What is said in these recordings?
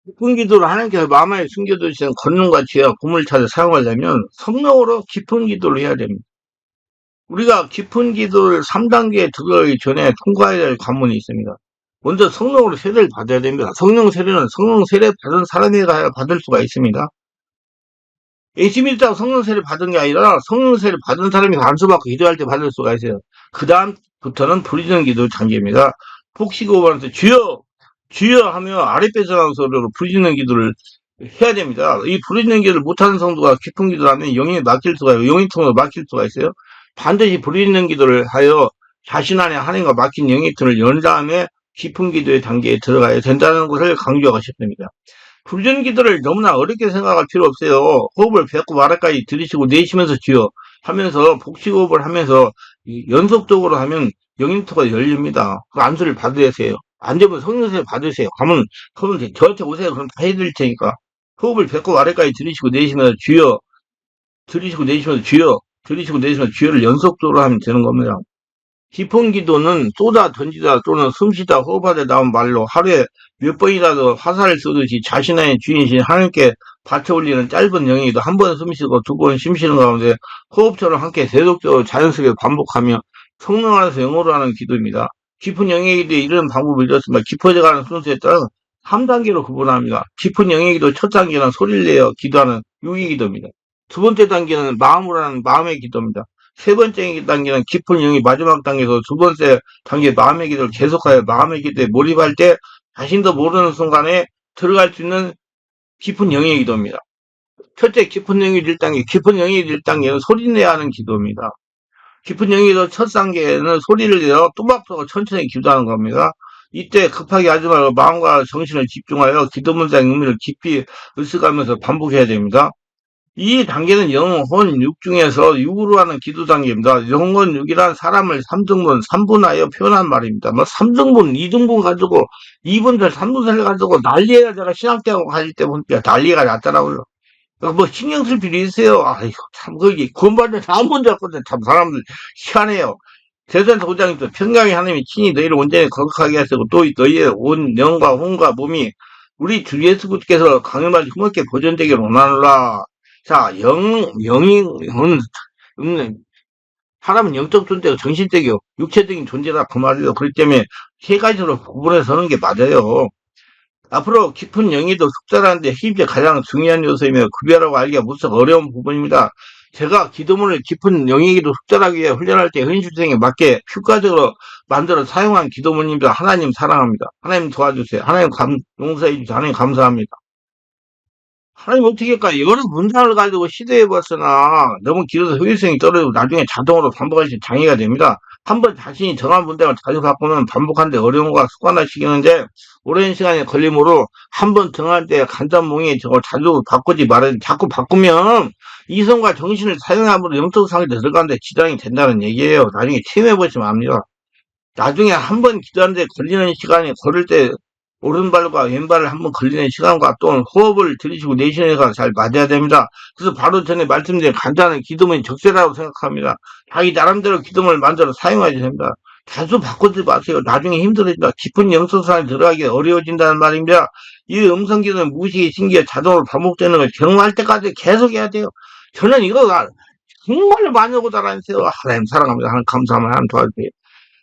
깊은 기도를 하나님께서 마음에 숨겨두신 권능과 지혜와 보물을 찾아 사용하려면 성령으로 깊은 기도를 해야 됩니다. 우리가 깊은 기도를 3단계에 들어가기 전에 통과해야 할 관문이 있습니다. 먼저 성령으로 세례를 받아야 됩니다. 성령 세례는 성령 세례 받은 사람이 가야 받을 수가 있습니다. 예수 믿다고 성령 세례 받은 게 아니라 성령 세례 받은 사람이 간수받고 기도할 때 받을 수가 있어요. 그 다음부터는 부르짖는 기도 단계입니다. 폭식호흡하면서 주여 주여 하며 아랫배서 나오는 소리로 부르짖는 기도를 해야 됩니다. 이 부르짖는 기도를 못하는 성도가 깊은 기도를 하면 영이 막힐 수가 있어요. 영이 통으로 막힐 수가 있어요. 반드시 부르짖는 기도를 하여 자신 안에 하나님과 막힌 영의 틈을 연 다음에 깊은 기도의 단계에 들어가야 된다는 것을 강조하고 싶습니다. 부르짖는 기도를 너무나 어렵게 생각할 필요 없어요. 호흡을 배고 말아까지 들이쉬고 내쉬면서 주여 하면서 복식호흡을 하면서 연속적으로 하면 영인토가 열립니다. 그 안수를 받으세요. 안 되면 성령세례 받으세요. 그러면 저한테 오세요. 그럼 다 해드릴 테니까. 호흡을 배꼽 아래까지 들이쉬고 내쉬면서 주여, 들이쉬고 내쉬면서 주여, 들이쉬고 내쉬면서 주여를 연속적으로 하면 되는 겁니다. 깊은 기도는 쏟아 던지다 또는 숨쉬다 호흡하다 나온 말로 하루에 몇 번이라도 화살을 쏘듯이 자신의 주인이신 하나님께 바쳐 올리는 짧은 영이기도 한 번 숨쉬고 두 번 숨쉬는 가운데 호흡처럼 함께 계속적으로 자연스럽게 반복하며 성령 안에서 영어로 하는 기도입니다. 깊은 영의 기도에 이런 방법을 잃었습니다. 깊어져가는 순서에 따라 3단계로 구분합니다. 깊은 영의 기도 첫 단계는 소리를 내어 기도하는 유기 기도입니다. 두 번째 단계는 마음으로 하는 마음의 기도입니다. 세 번째 단계는 깊은 영이 마지막 단계에서 두 번째 단계 마음의 기도를 계속하여 마음의 기도에 몰입할 때 자신도 모르는 순간에 들어갈 수 있는 깊은 영의 기도입니다. 첫째 깊은 영의 1단계, 깊은 영의 1단계는 소리 내야 하는 기도입니다. 깊은 영의 기도 첫 단계에는 소리를 내어 뚜벅뚜벅 천천히 기도하는 겁니다. 이때 급하게 하지 말고 마음과 정신을 집중하여 기도 문장의 의미를 깊이 의식하면서 반복해야 됩니다. 이 단계는 영, 혼, 육 중에서 육으로 하는 기도 단계입니다. 영혼, 육이란 사람을 3등분, 3분하여 표현한 말입니다. 뭐 3등분, 2등분 가지고 2분설, 3분설 가지고 난리가 제가 신학대학 가실 때 보니까 난리가 났더라고요. 뭐 신경 쓸 필요 있어요. 아이고 참 거기 구원받는 아무도 없거든. 참 사람들 희한해요. 대선 소장님도 평강의 하나님이 친히 너희를 온전히 거룩하게 하시고 또 너희의 온 영과 혼과 몸이 우리 주 예수께서 강림하시 힘없게 보존되기를 원하노라. 자, 영이, 사람은 영적 존재고 정신적이고 육체적인 존재다 그 말이에요. 그렇기 때문에 세 가지로 구분해서 하는 게 맞아요. 앞으로 깊은 영이도 숙달하는데 힘이 가장 중요한 요소이며 구별하고 알기가 무척 어려운 부분입니다. 제가 기도문을 깊은 영이기도 숙달하기 위해 훈련할 때 현실성에 맞게 효과적으로 만들어 사용한 기도문입니다. 하나님 사랑합니다. 하나님 도와주세요. 하나님 용서해 주세요. 하나님 감사합니다. 하나님 어떻게 할까? 여러 문장을 가지고 시도해봤으나 너무 길어서 효율성이 떨어지고 나중에 자동으로 반복할 수 장애가 됩니다. 한번 자신이 정한 문장을 자주 바꾸면 반복하는데 어려움과 습관화시키는데 오랜 시간이 걸리므로 한번 정할 때 간단몽에 저걸 자주 바꾸지 말아야 자꾸 바꾸면 이성과 정신을 사용함으로 영적 상태에 들어가는데 지장이 된다는 얘기예요. 나중에 체험해보시면 압니다. 나중에 한번 기도하는데 걸리는 시간이 걸을 때 오른발과 왼발을 한번 걸리는 시간과 또는 호흡을 들이쉬고 내쉬는 시간 잘 맞아야 됩니다. 그래서 바로 전에 말씀드린 간단한 기도문이 적절하다고 생각합니다. 자기 나름대로 기도문을 만들어 사용해야 됩니다. 자주 바꾸지 마세요. 나중에 힘들어진다. 깊은 영성상에 들어가기 어려워진다는 말입니다. 이 음성기도는 무의식이 신기해 자동으로 반복되는 걸 경험할 때까지 계속 해야 돼요. 저는 이거 정말 많이 하고 자라는데요. 하나님 사랑합니다. 하나님 감사합니다. 하나님 도와주세요.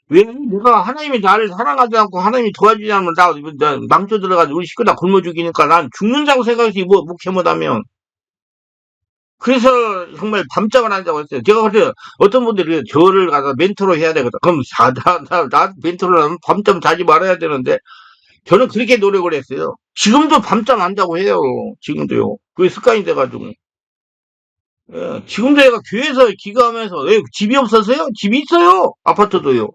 왜 내가 하나님이 나를 사랑하지 않고 하나님이 도와주지 않으면 나 망쳐 들어가지고 우리 식구 다 굶어 죽이니까 난 죽는다고 생각하지 뭐 목회 못하면 그래서 정말 밤잠을 안 자고 했어요. 제가 그때 어떤 분들이 저를 가서 멘토로 해야 되거든. 그럼 나 멘토를 하면 밤잠 자지 말아야 되는데 저는 그렇게 노력을 했어요. 지금도 밤잠 안 자고 해요. 지금도요. 그게 습관이 돼가지고. 예, 지금도 얘가 교회에서 기도하면서 왜 집이 없어서요? 집이 있어요. 아파트도요.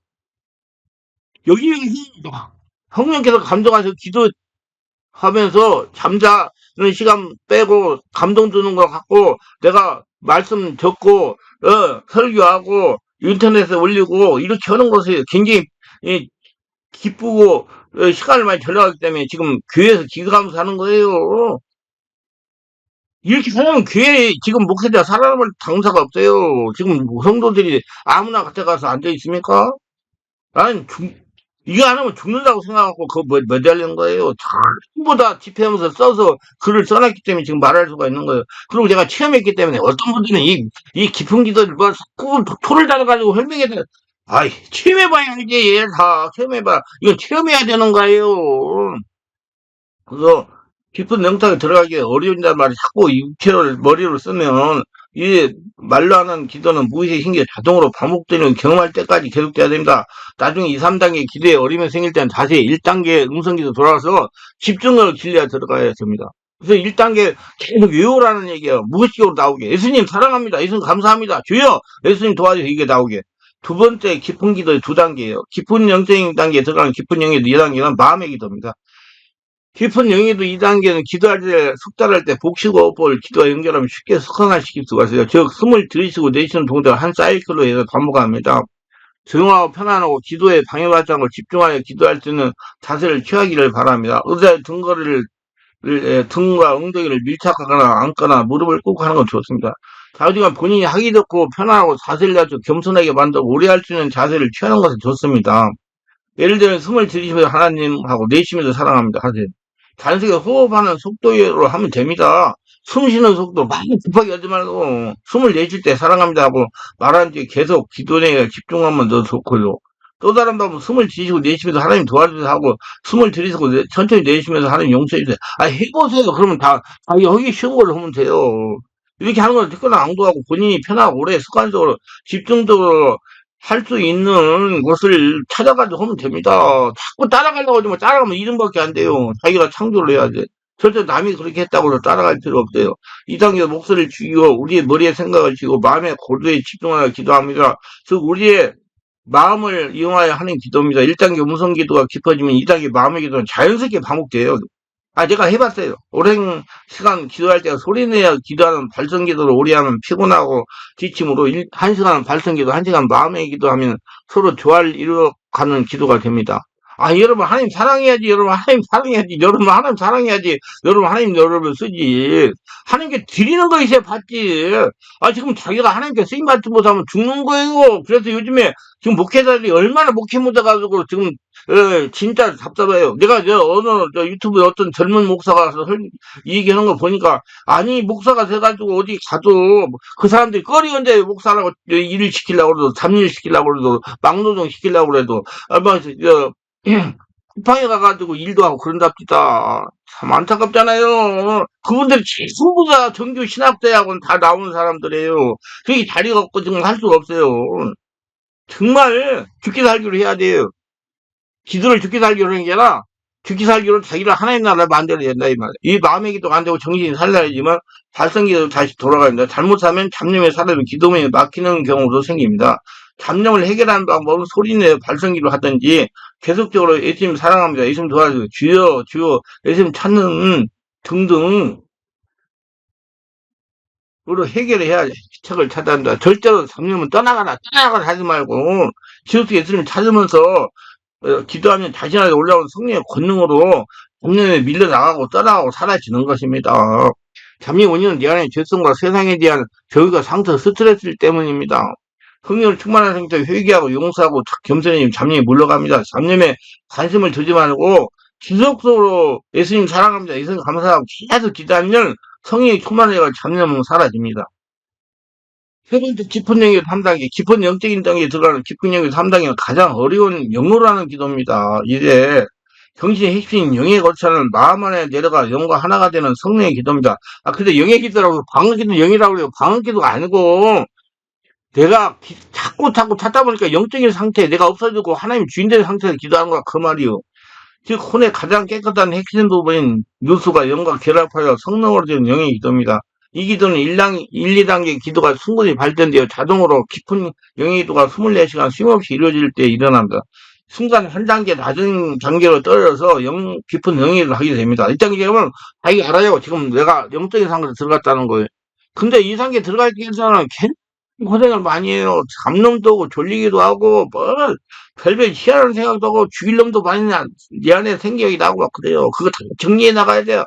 여기 성령께서 감동하셔서 기도하면서 잠자는 시간 빼고 감동 주는 것 같고 내가 말씀 듣고 설교하고 인터넷에 올리고 이렇게 하는 것이 굉장히 기쁘고 시간을 많이 절약하기 때문에 지금 교회에서 기도하면서 하는 거예요. 이렇게 하면 교회에 지금 목회자 살아남을 당사가 없어요. 지금 성도들이 아무나 같아 가서 앉아 있습니까? 나는 이거 안 하면 죽는다고 생각하고 그거 매달리는 거예요. 전부 다 집회하면서 써서 글을 써놨기 때문에 지금 말할 수가 있는 거예요. 그리고 제가 체험했기 때문에 어떤 분들은 이 깊은 기도를 뭐 자꾸 토를 달아가지고 설명해 드 아이, 체험해봐야 알지, 얘 다. 체험해봐. 이건 체험해야 되는 거예요. 그래서 깊은 명상에 들어가기 어려운단 말이 자꾸 육체를 머리로 쓰면 이 말로 하는 기도는 무의식 신기에 자동으로 반복되는 경험할 때까지 계속돼야 됩니다. 나중에 2, 3단계 기도에 어려움이 생길 때는 다시 1단계 음성기도 돌아와서 집중을 길러야 들어가야 됩니다. 그래서 1단계 계속 외우라는 얘기예요. 무의식적으로 나오게. 예수님 사랑합니다. 예수님 감사합니다. 주여 예수님 도와주세요. 이게 나오게. 두 번째 깊은 기도의 두 단계예요. 깊은 영적인 단계에 들어가는 깊은 영의 2단계는 마음의 기도입니다. 깊은 영예도 2단계는 기도할 때, 숙달할 때 복식 호흡을 기도와 연결하면 쉽게 습관화시킬 수가 있어요. 즉, 숨을 들이쉬고 내쉬는 동작을 한 사이클로 해서 반복합니다. 조용하고 편안하고 기도에 방해받지 않고 집중하여 기도할 수 있는 자세를 취하기를 바랍니다. 의자에 등과 엉덩이를 밀착하거나 앉거나 무릎을 꿇고 하는 건 좋습니다. 자우지간 본인이 하기 좋고 편안하고 자세를 아주 겸손하게 만들고 오래 할 수 있는 자세를 취하는 것은 좋습니다. 예를 들면 숨을 들이쉬면서 하나님하고 내쉬면서 사랑합니다. 하세요. 단순히 호흡하는 속도로 하면 됩니다. 숨 쉬는 속도 많이 급하게 하지 말고 숨을 내쉴 때 사랑합니다 하고 말하는 뒤에 계속 기도 내에 집중하면 더 좋고요. 또 다른 방법은 숨을 들이쉬고 내쉬면서 하나님 도와주세요 하고 숨을 들이쉬고 천천히 내쉬면서 하나님 용서해 주세요. 아, 해보세요. 그러면 다 여기 쉬운 걸로 하면 돼요. 이렇게 하는 건 특별한 앙도하고 본인이 편하고 오래 습관적으로 집중적으로 할 수 있는 것을 찾아가지고 하면 됩니다. 자꾸 따라가려고 하지 만 따라가면 이름밖에 안 돼요. 자기가 창조를 해야지. 절대 남이 그렇게 했다고 해서 따라갈 필요 없어요. 이 단계 목소리를 죽이고 우리의 머리에 생각을 쥐고 마음의 고도에 집중하여 기도합니다. 즉 우리의 마음을 이용하여 하는 기도입니다. 1단계 음성 기도가 깊어지면 2단계 마음의 기도는 자연스럽게 반복돼요. 아, 제가 해봤어요. 오랜 시간 기도할 때 소리내어 기도하는 발성 기도를 오래 하면 피곤하고 지침으로 1시간 발성 기도, 1시간 마음의 기도하면 서로 조화를 이루어가는 기도가 됩니다. 아, 여러분, 하나님 사랑해야지, 여러분, 하나님 사랑해야지, 여러분, 하나님 사랑해야지, 여러분, 하나님 여러분 쓰지. 하나님께 드리는 거 있어야 받지. 아, 지금 자기가 하나님께 쓰임받지 못하면 죽는 거예요. 그래서 요즘에 지금 목회자들이 얼마나 목회 묻어가지고 지금 진짜 답답해요. 내가 어느 유튜브에 어떤 젊은 목사가 와서 이 얘기하는 거 보니까 아니 목사가 돼가지고 어디 가도 그 사람들이 꺼리건데 목사라고 일을 시키려고 그래도 잡일 시키려고 그래도 막노동 시키려고 그래도 쿠팡에 가가지고 일도 하고 그런답니다. 참 안타깝잖아요. 그분들이 전부 다 정규 신학대학원 다 나오는 사람들이에요. 그게 자리가 없고 지금 할 수가 없어요. 정말 죽기 살기로 해야 돼요. 기도를 죽기 살기로 하는 게 아니라 죽기 살기로 자기를 하나님 나라를 만들어야 된다 이 말이에요. 이 마음의 기도가 안 되고 정신이 살려야지만 발성기도 다시 돌아갑니다. 잘못하면 잡념에 살아도 기도문이 막히는 경우도 생깁니다. 잡념을 해결하는 방법은 소리내어 발성기로 하든지 계속적으로 예수님 사랑합니다. 예수님 도와주세요. 주여 주여 예수님 찾는 등등 으로 해결해야 책을 찾아야 한다. 절대로 잡념은 떠나가라 하지 말고 계속 예수님 찾으면서 기도하면 자신한테 올라오는 성령의 권능으로 잡념에 밀려나가고 떠나가고 사라지는 것입니다. 잡념 원인은 내 안의 죄성과 세상에 대한 저희가 상처 스트레스 때문입니다. 성령을 충만한 상태로 회개하고 용서하고 겸손히 잡념이 물러갑니다. 잡념에 관심을 두지 말고 지속적으로 예수님 사랑합니다. 예수님 감사하고 계속 기도하면 성령이 충만해가 잡념은 사라집니다. 세 번째 깊은 영역 3단계, 깊은 영적인 단계에 들어가는 깊은 영역 3단계는 가장 어려운 영으로 하는 기도입니다. 이제 정신의 핵심인 영에 거쳐는 마음 안에 내려가 영과 하나가 되는 성령의 기도입니다. 아, 근데 영의 기도라고 방언 기도 영이라고 그래요. 방언 기도가 아니고 내가 자꾸 찾다 보니까 영적인 상태, 내가 없어지고 하나님 주인 되는 상태에서 기도하는 거야. 그 말이요. 즉 혼의 가장 깨끗한 핵심 부분인 누수가 영과 결합하여 성령으로 되는 영의 기도입니다. 이 기도는 1, 2단계 기도가 충분히 발전되어 자동으로 깊은 영의 기도가 24시간 쉼없이 이루어질 때 일어납니다. 순간 한 단계 낮은 단계로 떨어져서 깊은 영의 기도를 하게 됩니다. 이 단계는 자기가 알아요. 지금 내가 영적인 상태에 들어갔다는 거예요. 근데 이 단계 들어갈 때에서는 고생을 많이 해요. 잡놈도 오고 졸리기도 하고 뭐 별별 희한한 생각도 하고 죽일 놈도 많이 내 안에 생각이 나고 막 그래요. 그거 다 정리해 나가야 돼요.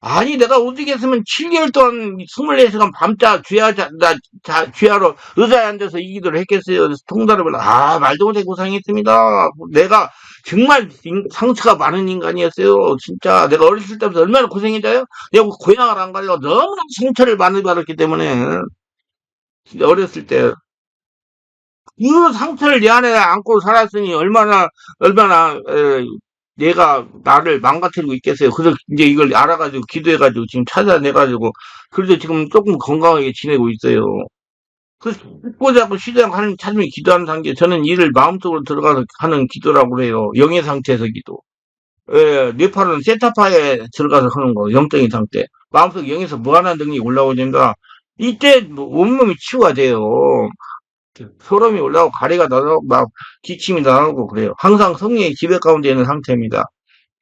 아니 내가 오죽했으면 7개월 동안 24시간 밤자 쥐하러 의자에 앉아서 이 기도를 했겠어요. 그래서 통달을 말도 못해 고생했습니다. 내가 정말 상처가 많은 인간이었어요. 진짜 내가 어렸을 때부터 얼마나 고생했어요. 내가 고향을 안 가려고 너무나 상처를 많이 받았기 때문에 진짜 어렸을 때 그 상처를 내 안에 안고 살았으니 얼마나 내가 나를 망가뜨리고 있겠어요. 그래서 이제 이걸 알아가지고 기도해가지고 지금 찾아내가지고 그래도 지금 조금 건강하게 지내고 있어요. 그 죽고 자고 쉬지 않고 하나님 찾으면 기도하는 단계 저는 이를 마음속으로 들어가서 하는 기도라고 그래요. 영의 상태에서 기도. 예, 뇌파는 세타파에 들어가서 하는 거, 영적인 상태. 마음속 영에서 무한한 능력이 올라오게 됩니다. 이때 뭐 온몸이 치유가 돼요. 소름이 올라오고 가래가 나오고 막 기침이 나오고 그래요. 항상 성령의 지배 가운데 있는 상태입니다.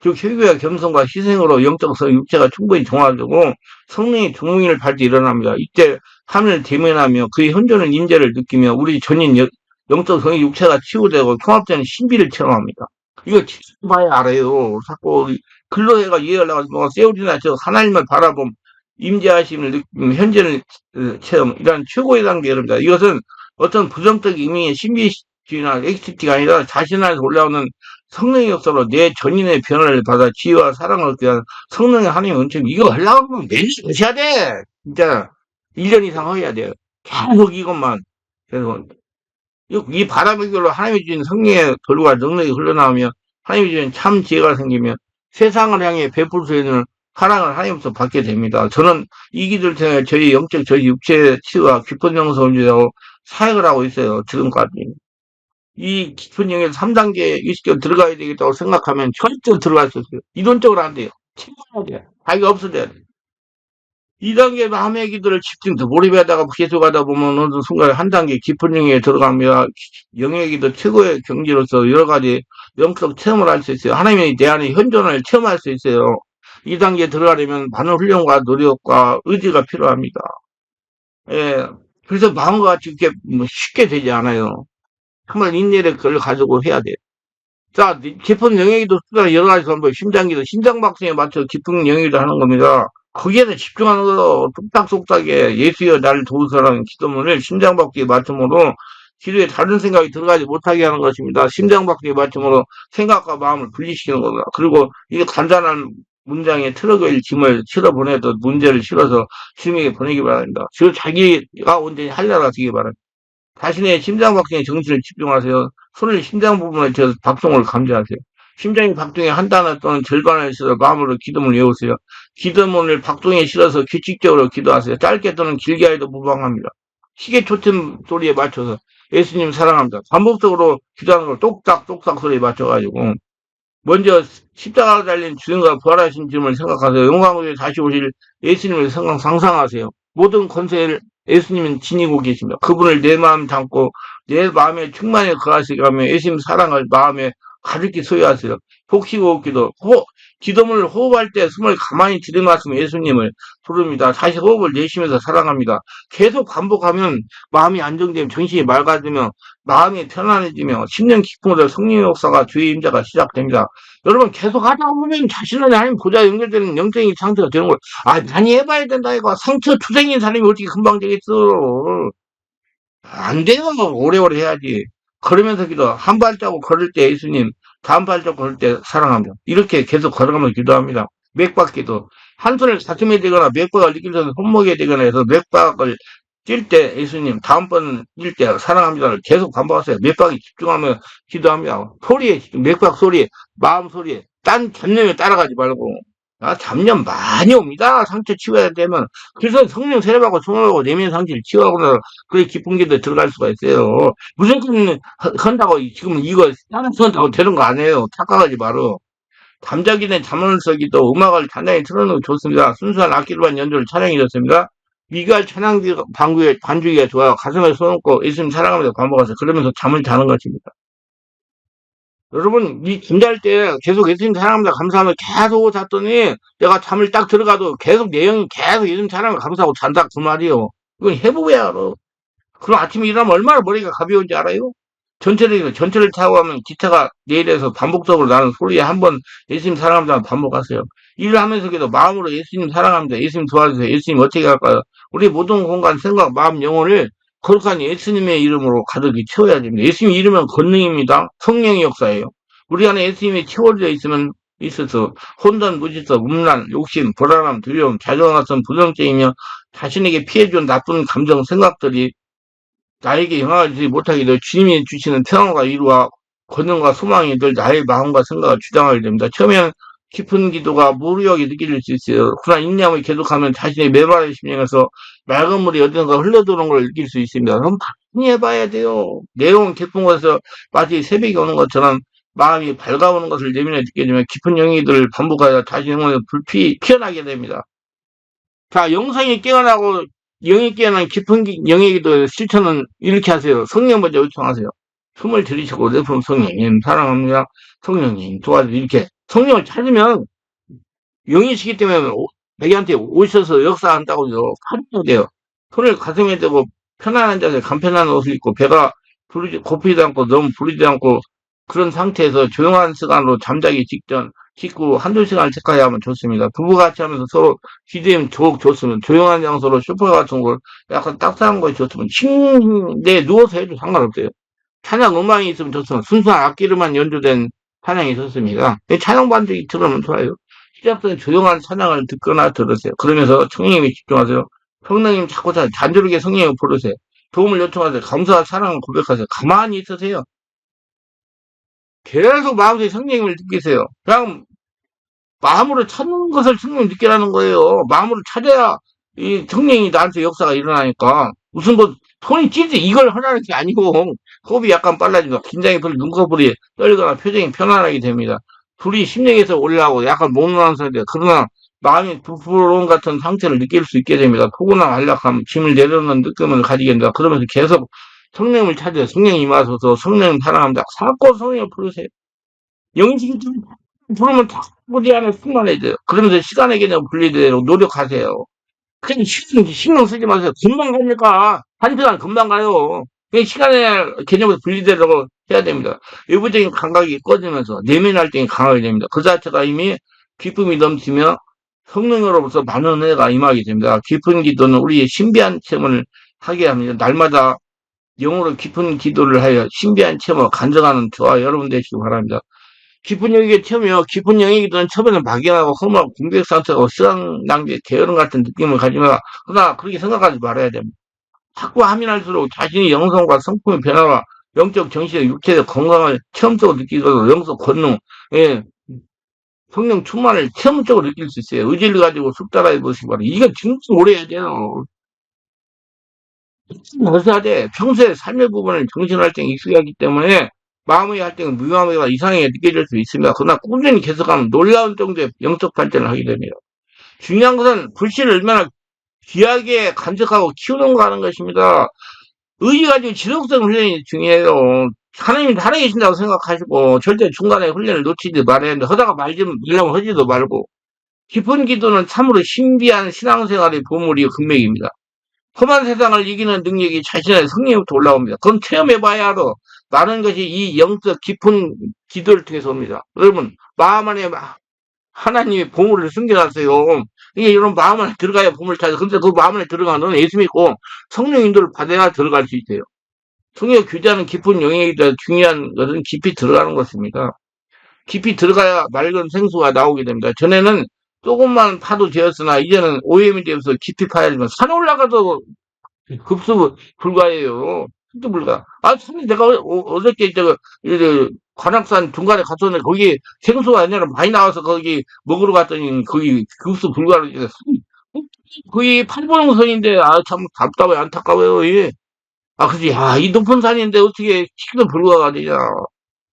즉 혈기와 겸손과 희생으로 영적 육체가 충분히 종화되고 성령의 종응을 발휘 일어납니다. 이때 하늘을 대면하며 그의 현존의 임재를 느끼며 우리 전인 영적 성의 육체가 치유되고 통합되는 신비를 체험합니다. 이거 봐야 알아요. 자꾸 글로 해가 이해하려고 뭐 세우리나 저 하나님을 바라봄 임재하심을 느끼며 현재를 체험 이런 최고의 단계입니다. 이것은 어떤 부정적 의미의 신비주의나 엑스티가 아니라 자신 안에서 올라오는 성령의 역사로 내 전인의 변화를 받아 지혜와 사랑을 얻게 하는 성령의 하나님의 은총. 이거 하려고 하면 매일 하셔야 돼. 진짜 1년 이상 해야 돼요. 계속 이것만. 그래서 이 바람의 결로 하나님이 주신 성령의 도루가 능력이 흘러나오며 하나님이 주신 참 지혜가 생기며 세상을 향해 베풀 수 있는 사랑을 하나님부터 받게 됩니다. 저는 이 기도를 통해 저희 영적, 저희 육체의 치유와 깊은 영성을 주려고 사역을 하고 있어요. 지금까지. 이 깊은 영에서 3단계 의식적으로 들어가야 되겠다고 생각하면 절대 들어갈 수 없어요. 이론적으로 안 돼요. 책임해야 돼요. 자기가 없어져야 돼요. 2단계 마음의 기도를 집중해서 몰입하다가 계속하다 보면 어느 순간에 한 단계 깊은 영역에 들어갑니다. 영의 기도 최고의 경지로서 여러 가지 영적 체험을 할 수 있어요. 하나님이 내 안에 현존을 체험할 수 있어요. 2단계에 들어가려면 많은 훈련과 노력과 의지가 필요합니다. 예. 그래서 마음과 같이 이렇게 뭐 쉽게 되지 않아요. 정말 인내를 그걸 가지고 해야 돼요. 자, 깊은 영역에도 여러 가지 방법, 심장기도, 심장박동에 맞춰 깊은 영역을 하는 겁니다. 거기에서 집중하는 거로 뚝딱뚝딱에 예수여 나를 도우소라는 기도문을 심장박동에 맞춤으로 기도에 다른 생각이 들어가지 못하게 하는 것입니다. 심장박동에 맞춤으로 생각과 마음을 분리시키는 겁니다. 그리고 이 간단한 문장에 트럭을 짐을 실어 보내도 문제를 실어서 주님에게 보내기 바랍니다. 즉 자기가 온전히 할례가 되기 바랍니다. 자신의 심장박동에 정신을 집중하세요. 손을 심장 부분에 저 박동을 감지하세요. 심장이 박동에 한 단어 또는 절반을 실어 마음으로 기도문을 외우세요. 기도문을 박동에 실어서 규칙적으로 기도하세요. 짧게 또는 길게 해도 무방합니다. 시계 초침 소리에 맞춰서 예수님 사랑합니다. 반복적으로 기도하는 걸 똑딱똑딱 소리에 맞춰가지고 먼저 십자가로 달린 주님과 부활하신 주님을 생각하세요. 영광으로 다시 오실 예수님을 상상하세요. 모든 권세를 예수님은 지니고 계십니다. 그분을 내 마음 담고 내 마음에 충만히 거하시게 하며 예수님 사랑을 마음에 가득히 소유하세요. 복식호흡 기도. 기도문을 호흡할 때 숨을 가만히 들이마시면 예수님을 부릅니다. 다시 호흡을 내쉬면서 사랑합니다. 계속 반복하면 마음이 안정되며 정신이 맑아지며 마음이 편안해지며 10년 깊은 곳에 성령의 역사가 주의 임재가 시작됩니다. 여러분 계속 하다 보면 자신의 하나님 보좌 연결되는 영적인 상태가 되는 거예요. 아 많이 해봐야 된다 이거. 상처 투생인 사람이 어떻게 금방 되겠어. 안 돼요. 오래오래 해야지. 걸으면서 기도. 한 발자국 걸을 때 예수님, 다음 발자국 걸을 때 사랑합니다. 이렇게 계속 걸어가면서 기도합니다. 맥박 기도. 한 손을 가슴에 대거나 맥박을 느낄 때는 손목에 대거나 해서 맥박을 뛸 때 예수님, 다음번 뛸 때 사랑합니다를 계속 반복하세요. 맥박에 집중하며 기도합니다. 소리에, 맥박 소리에, 마음 소리에, 딴 잡념에 따라가지 말고. 아, 잡념 많이 옵니다. 상처 치워야 되면. 그래서 성령 세례받고 성령하고 내면 상처를 치유하고 나서 그게 깊은 길에 들어갈 수가 있어요. 무조건 한다고 지금 이거 따라서 한다고 되는 거 아니에요. 착각하지 말어. 잠자기는 잠을 쓰기도 음악을 단단히 틀어놓으면 좋습니다. 순수한 악기로만 연주를 찬양이 좋습니다. 미갈 찬양 반주기가 좋아요. 가슴에 손얹고 예수님 사랑하면서 반복하세요. 그러면서 잠을 자는 것입니다. 여러분, 이 잠잘 때 계속 예수님 사랑합니다. 감사하면 계속 잤더니 내가 잠을 딱 들어가도 계속 내용이 계속 예수님 사랑합니다. 감사하고 잔다 그 말이에요. 이건 해보야 알아. 그럼 아침에 일어나면 얼마나 머리가 가벼운지 알아요? 전철을 타고 가면 기차가 내일에서 반복적으로 나는 소리에 한번 예수님 사랑합니다 반복하세요. 일을 하면서도 마음으로 예수님 사랑합니다. 예수님 도와주세요. 예수님 어떻게 할까요? 우리 모든 공간, 생각, 마음, 영혼을 거룩한 예수님의 이름으로 가득히 채워야 됩니다. 예수님 이름은 권능입니다. 성령의 역사예요. 우리 안에 예수님이 채워져 있어서 혼돈, 무지성, 음란, 욕심, 불안함, 두려움, 자존감, 부정적이며 자신에게 피해준 나쁜 감정, 생각들이 나에게 영향을 못하게 되어 주님이 주시는 평안과 위로와 권능과 소망이 늘 나의 마음과 생각을 주장하게 됩니다. 처음에는 깊은 기도가 무료하게 느껴질 수 있어요. 그러나 인내함을 계속하면 자신의 메마른 심령에서 맑은 물이 어딘가 흘러들어오는 걸 느낄 수 있습니다. 그럼 많이 해봐야 돼요. 내용은 깊은 곳에서 마치 새벽이 오는 것처럼 마음이 밝아오는 것을 내면에 느끼게 되면 깊은 영이들을 반복하여 자신의 영혼을 불피 피어나게 됩니다. 자, 영성이 깨어나고 영이 깨어난 깊은 영의 기도 실천은 이렇게 하세요. 성령 먼저 요청하세요. 숨을 들이쉬고 내품 성령님 사랑합니다. 성령님 도와주세요. 이렇게 성령을 찾으면 영이시기 때문에 자기한테 오셔서 역사한다고요. 하셔야 돼요. 손을 가슴에 대고 편안한 자세, 간편한 옷을 입고 배가 고프지도 않고 너무 부르지도 않고 그런 상태에서 조용한 시간으로 잠자기 직후 한두 시간을 체크해야 하면 좋습니다. 부부같이 하면서 서로 기대면 좋습니다. 조용한 장소로 슈퍼 같은 걸 약간 따뜻한 것이 좋습니다. 침대에 누워서 해도 상관없어요. 찬양 음악이 있으면 좋습니다. 순수한 악기로만 연주된 찬양이 좋습니다. 찬양 반주기 들으면 좋아요. 시작부터 조용한 찬양을 듣거나 들으세요. 그러면서 성령님에 집중하세요. 성령님 자꾸 잔저르게 성령님을 부르세요. 도움을 요청하세요. 감사와 사랑을 고백하세요. 가만히 있으세요. 계속 마음속에 성령님을 느끼세요. 그냥 마음으로 찾는 것을 성령님 느끼라는 거예요. 마음으로 찾아야 이 성령이 나한테 역사가 일어나니까 무슨 뭐 손이 찌지 이걸 하라는 게 아니고 호흡이 약간 빨라진다. 긴장이 풀리 눈꺼풀이 떨거나 표정이 편안하게 됩니다. 불이 심령에서 올라오고 약간 몽롱한 상태. 그러나 마음이 부풀어온 같은 상태를 느낄 수 있게 됩니다. 포근함, 안락함, 짐을 내려놓는 느낌을 가지게 된다. 그러면서 계속 성령을 찾아요. 성령이 임하소서 성령 사랑합니다. 자꾸 성령을 부르세요. 영식이 좀 부르면 다 우리 안에 충만해져요. 그러면서 시간의 개념 분리되도록 노력하세요. 그냥 신경 쓰지 마세요. 금방 가니까. 한 시간 금방 가요. 그냥 시간의 개념에서 분리되도록 해야 됩니다. 외부적인 감각이 꺼지면서 내면 활동이 강하게 됩니다. 그 자체가 이미 기쁨이 넘치며 성령으로부터 많은 은혜가 임하게 됩니다. 깊은 기도는 우리의 신비한 체험을 하게 합니다. 날마다 영으로 깊은 기도를 하여 신비한 체험을 간증하는 저와 여러분 되시기 바랍니다. 깊은 영역에 처음이요. 깊은 영역이든 처음에는 막연하고 험하고 공백 상태고 시간 낭비, 게으름 같은 느낌을 가지면 그러나 그렇게 생각하지 말아야 됩니다. 자꾸 하면 할수록 자신의 영성과 성품의 변화와 영적, 정신의 육체의 건강을 체험적으로 느끼고 영적 권능, 예, 성령 충만을 체험적으로 느낄 수 있어요. 의지를 가지고 숙달해 보시기 바랍니다. 이거 진짜 오래 해야 돼요. 어서 돼. 평소에 삶의 부분을 정신활동에 익숙해 하기 때문에 마음의 활동이 무의미하거나 이상하게 느껴질 수 있습니다. 그러나 꾸준히 계속하면 놀라운 정도의 영적 발전을 하게 됩니다. 중요한 것은 불신을 얼마나 귀하게 간직하고 키우는가 하는 것입니다. 의지 가지고 지속성 훈련이 중요해요. 하나님이 살아계신다고 생각하시고 절대 중간에 훈련을 놓치지 말아야 하는데 하다가 말려면 하지도 말고 깊은 기도는 참으로 신비한 신앙생활의 보물이 금맥입니다. 험한 세상을 이기는 능력이 자신의 성령부터 올라옵니다. 그럼 체험해봐야 알아. 많은 것이 이 영적 깊은 기도를 통해서 옵니다. 여러분 마음 안에 하나님의 보물을 숨겨놨어요. 이게 이런 마음 안에 들어가야 보물을 찾아. 근데 그 마음 안에 들어가면 예수 믿고 성령 인도를 받아야 들어갈 수 있어요. 성령 교제하는 깊은 영역이다. 중요한 것은 깊이 들어가는 것입니다. 깊이 들어가야 맑은 생수가 나오게 됩니다. 전에는 조금만 파도 되었으나 이제는 오염이 되면서 깊이 파야 되면 산 올라가도 급수 불가예요. 급수 불가. 아, 산에 내가 어저께 관악산 중간에 갔었는데 거기 생수가 아니라 많이 나와서 거기 먹으러 갔더니 거기 급수 불가로 거기 팔보용선인데 아 참 답답해 안타까워요. 예. 아, 그지. 아, 이 높은 산인데 어떻게 식수 불가가 되냐.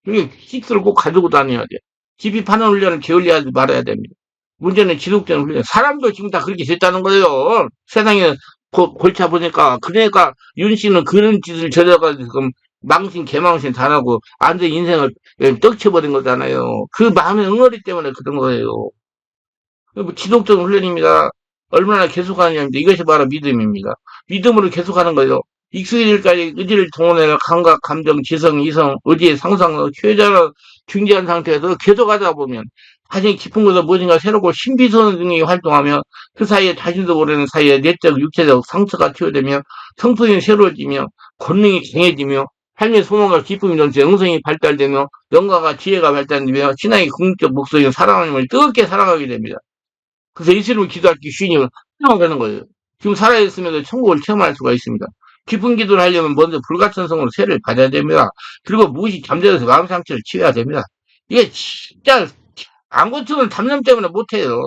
이게 식수를 꼭 가지고 다녀야 돼. 깊이 파는 훈련을 게을리하지 말아야 됩니다. 문제는 지속되는 훈련. 사람도 지금 다 그렇게 됐다는 거예요. 세상에 골치 아프니까. 그러니까 윤 씨는 그런 짓을 저려가지고 지금 망신, 개망신 당하고 완전 인생을 떡쳐버린 거잖아요. 그 마음의 응어리 때문에 그런 거예요. 뭐 지속적인 훈련입니다. 얼마나 계속하느냐인데 이것이 바로 믿음입니다. 믿음으로 계속하는 거예요. 익숙해질까지 의지를 동원해서 감각, 감정, 지성, 이성, 의지의 상상으로 최저로 중지한 상태에서 계속하다 보면 자신이 깊은 곳에 무엇인가 새롭고 신비스러운 능력이 활동하며 그 사이에 자신도 모르는 사이에 내적, 육체적 상처가 치유되며 성품이 새로워지며 권능이 강해지며 삶의 소망과 기쁨이 넘쳐 영성이 발달되며 영가가 지혜가 발달되며 신앙의 궁극적 목적인 사랑하님을 뜨겁게 사랑하게 됩니다. 그래서 예수님을 기도할 때 주인이 생각하는 거예요. 지금 살아있으면서 천국을 체험할 수가 있습니다. 기쁜 기도를 하려면 먼저 불가천성으로 세를 받아야 됩니다. 그리고 무엇이 잠재워서 마음 상처를 치워야 됩니다. 이게 진짜 안 고치면 담념 때문에 못해요.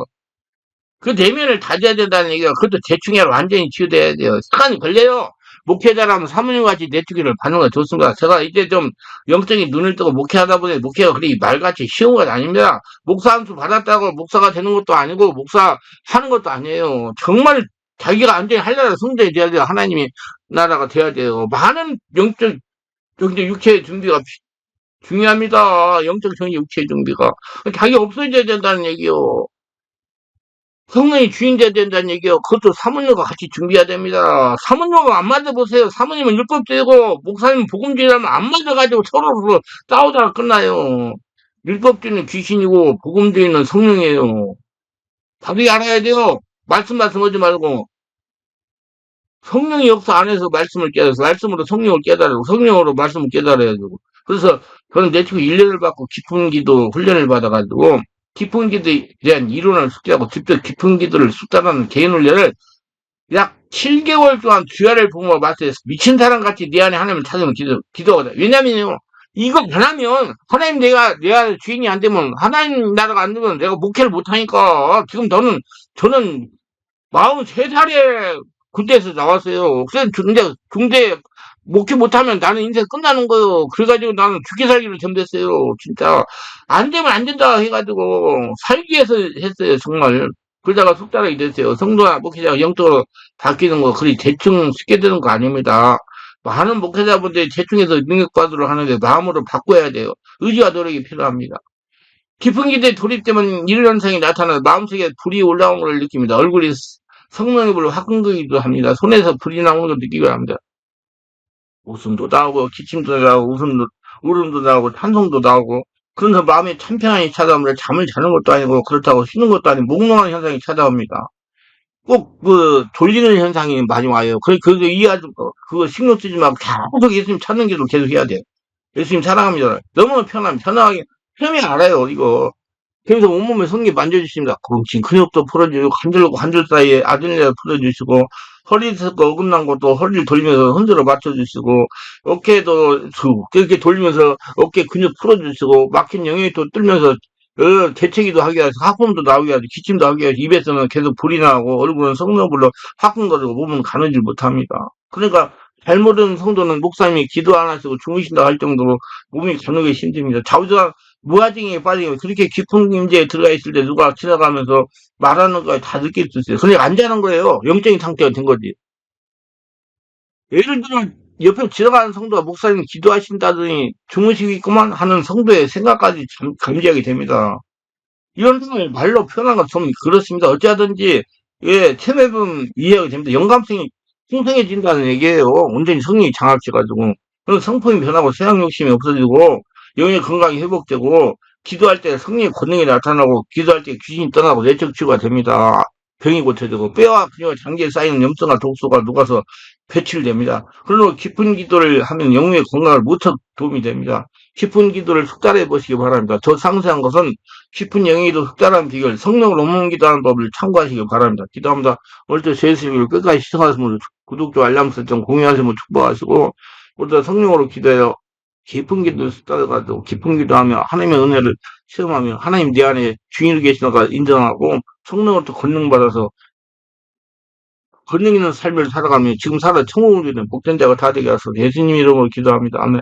그 내면을 다져야 된다는 얘기가 그것도 대충 해야 완전히 치유돼야 돼요. 시간이 걸려요. 목회자라면 사모님같이 내주기를 받는 거 좋습니다. 제가 이제 좀 영적인 눈을 뜨고 목회하다 보니 목회가 그리 말같이 쉬운 건 아닙니다. 목사 안수 받았다고 목사가 되는 것도 아니고 목사 하는 것도 아니에요. 정말 자기가 완전히 하려면 성전이 돼야 돼요. 하나님이 나라가 돼야 돼요. 많은 영적 육체의 준비가 중요합니다. 영적 정의 육체의 준비가. 자기 없어져야 된다는 얘기요. 성령이 주인 돼야 된다는 얘기요. 그것도 사모님과 같이 준비해야 됩니다. 사모님하고 안 맞아보세요. 사모님은 율법주의고 목사님은 복음주의라면 안 맞아가지고 서로 싸우다가 끝나요. 율법주의는 귀신이고 복음주의는 성령이에요. 다들 알아야 돼요. 말씀하지 말고 성령의 역사 안에서 말씀을 깨달아서 말씀으로 성령을 깨달고 성령으로 말씀을 깨달아야 되고 그래서 저는 내치고 1년을 받고 깊은 기도 훈련을 받아가지고 깊은 기도에 대한 이론을 숙지하고 직접 깊은 기도를 숙달하는 개인 훈련을 약 7개월 동안 주야를 부모가 마스터해서 미친 사람같이 내 안에 하나님을 찾으면 기도하거든. 왜냐면요. 이거 안 하면 하나님 내가 주인이 안 되면 하나님 나라가 안 되면 내가 목회를 못 하니까 지금 저는 43살에 군대에서 나왔어요. 그래서 중대 목회 못하면 나는 인생 끝나는 거예요. 그래가지고 나는 죽기 살기를 겸됐어요. 진짜 안 되면 안 된다 해가지고 살기 위해서 했어요. 정말. 그러다가 속달하게 됐어요. 성도나 목회자가 영적으로 바뀌는 거 그리 대충 쉽게 되는 거 아닙니다. 많은 목회자분들이 대충해서 능력받으러 하는데 마음으로 바꿔야 돼요. 의지와 노력이 필요합니다. 깊은 기대에 돌입되면 이런 현상이 나타나 마음속에 불이 올라오는 걸 느낍니다. 얼굴이 성령의 불을 확 끈기도 합니다. 손에서 불이 나오는 걸 느끼기도 합니다. 웃음도 나오고 기침도 나오고 울음도 나오고 찬송도 나오고 그러면서 마음에 참편안이 찾아옵니다. 잠을 자는 것도 아니고 그렇다고 쉬는 것도 아니고 몽롱한 현상이 찾아옵니다. 꼭 졸리는 현상이 많이 와요. 그래서 그거 신경 쓰지 말고 계속 예수님 찾는 길로 계속 해야 돼요. 예수님 사랑합니다. 너무 편하게 알아요 이거. 그래서 온몸에 성기 만져주십니다. 지금 근육도 풀어주고 관절 사이에 아들레를 풀어주시고 허리에서 어긋난 것도 허리를 돌리면서 흔들어 맞춰주시고 어깨도 이렇게 돌리면서 어깨 근육 풀어주시고 막힌 영역도 뚫면서 재채기도 하게 하시고 하품도 나오게 하시고 기침도 하게 하시고 입에서는 계속 불이 나고 얼굴은 성령불로 화끈거리고 몸은 가누질 못합니다. 그러니까 잘 모르는 성도는 목사님이 기도 안 하시고 주무신다 할 정도로 몸이 가누기 힘듭니다. 좌우지간 무아증에 빠지면 그렇게 깊은 임재에 들어가 있을 때 누가 지나가면서 말하는 거 다 느낄 수 있어요. 그러니까 안 자는 거예요. 영적인 상태가 된 거지. 예를 들면 옆에 지나가는 성도가 목사님 기도하신다더니 주무시고 있구만 하는 성도의 생각까지 감지하게 됩니다. 이런 상황을 말로 표현한 건 좀 그렇습니다. 어찌하든지 체면은 이해가 됩니다. 영감성이 풍성해진다는 얘기예요. 온전히 성령이 장악해가지고 그런 성품이 변하고 세상 욕심이 없어지고 영의 건강이 회복되고 기도할 때 성령의 권능이 나타나고 기도할 때 귀신이 떠나고 내적 치유가 됩니다. 병이 고쳐지고 뼈와 근육과 장기에 쌓이는 염증과 독소가 녹아서 배출됩니다. 그러므로 깊은 기도를 하면 영의 건강을 무척 도움이 됩니다. 깊은 기도를 숙달해 보시기 바랍니다. 더 상세한 것은 깊은 영의도 숙달한 비결 성령을 옮는 기도하는 법을 참고하시기 바랍니다. 기도합니다. 오늘도 제 예수님을 끝까지 시청하시면 구독과 알람 설정 공유하시면 축복하시고 오늘도 성령으로 기도해요. 깊은 기도 따라가도 깊은 기도하며 하나님의 은혜를 체험하며 하나님 내 안에 주인이 계시는 걸 인정하고 성령으로부터 권능 받아서 권능 있는 삶을 살아가며 지금 천국을 주는 복된 자가 다 되게 하소서 예수님 이름으로 기도합니다. 아멘.